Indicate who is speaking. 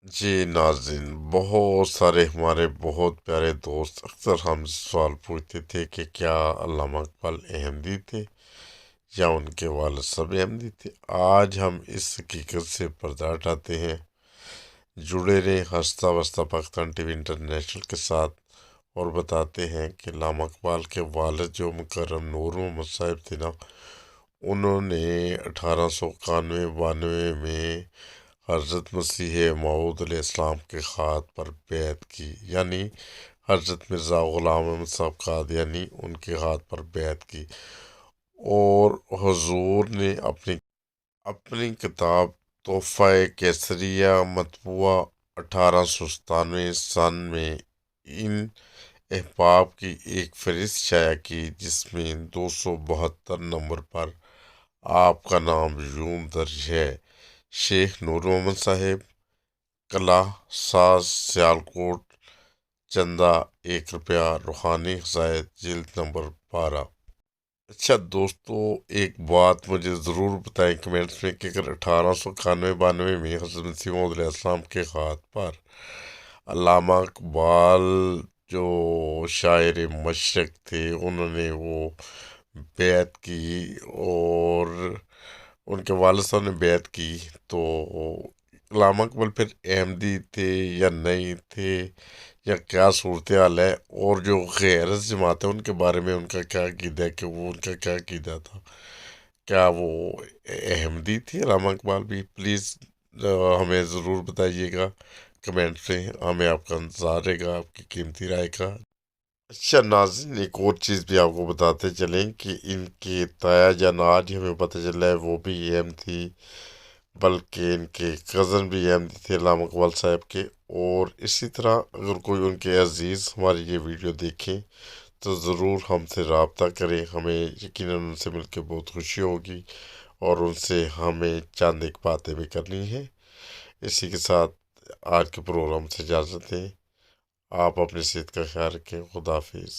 Speaker 1: جی ناظرین، بہت سارے ہمارے بہت پیارے دوست اکثر ہم سے سوال پوچھتے تھے کہ کیا علامہ اقبال احمدی تھے یا ان کے والد صاحب احمدی تھے۔ آج ہم اس حقیقت سے پردہ ہٹاتے ہیں۔ جڑے رہیں ہستہ وستہ پاکستان ٹی وی انٹرنیشنل کے ساتھ اور بتاتے ہیں کہ علامہ اقبال کے والد جو مکرم نور محمد صاحب تھے نا، انہوں نے 1891-92 میں حضرت مسیح موعود علیہ السلام کے خط پر بیعت کی، یعنی حضرت مرزا غلام احمد صاحب قادیانی ان کے ہاتھ پر بیعت کی، اور حضور نے اپنی کتاب تحفہ کیسریہ مطبوعہ 1897 میں ان احباب کی ایک فہرست شائع کی، جس میں 272 نمبر پر آپ کا نام یوں درج ہے: شیخ نور محمد صاحب، قلعہ ساز، سیالکوٹ، چندہ 1 روپیہ، روحانی ہدایت، جلد نمبر 12۔ اچھا دوستو، ایک بات مجھے ضرور بتائیں کمنٹس میں کہ اگر 1891-92 میں حضرت مسیح موعود علیہ السلام کے ہاتھ پر علامہ اقبال جو شاعر مشرق تھے، انہوں نے وہ بیعت کی اور ان کے والد صاحب نے بیعت کی، تو علامہ اقبال پھر احمدی تھے یا نہیں تھے، یا کیا صورتحال ہے؟ اور جو غیر جماعت ہے ان کے بارے میں ان کا کیا عقیدہ ہے کہ وہ ان کا کیا عقیدہ تھا؟ کیا وہ احمدی تھے علامہ اقبال بھی؟ پلیز ہمیں ضرور بتائیے گا کمنٹ سے، ہمیں آپ کا انتظار رہے گا آپ کی قیمتی رائے کا۔ اچھا ناظرین، ایک اور چیز بھی آپ کو بتاتے چلیں کہ ان کے تایا جان آج ہمیں پتہ چلا ہے وہ بھی احمد تھی، بلکہ ان کے کزن بھی احمدی تھے علامہ اقبال صاحب کے۔ اور اسی طرح اگر کوئی ان کے عزیز ہماری یہ ویڈیو دیکھیں تو ضرور ہم سے رابطہ کریں، ہمیں یقیناً ان سے مل کے بہت خوشی ہوگی اور ان سے ہمیں چند ایک باتیں بھی کرنی ہیں۔ اسی کے ساتھ آج کے پروگرام سے اجازت دیں، آپ اپنی صحت کا خیال رکھیں، خدا حافظ۔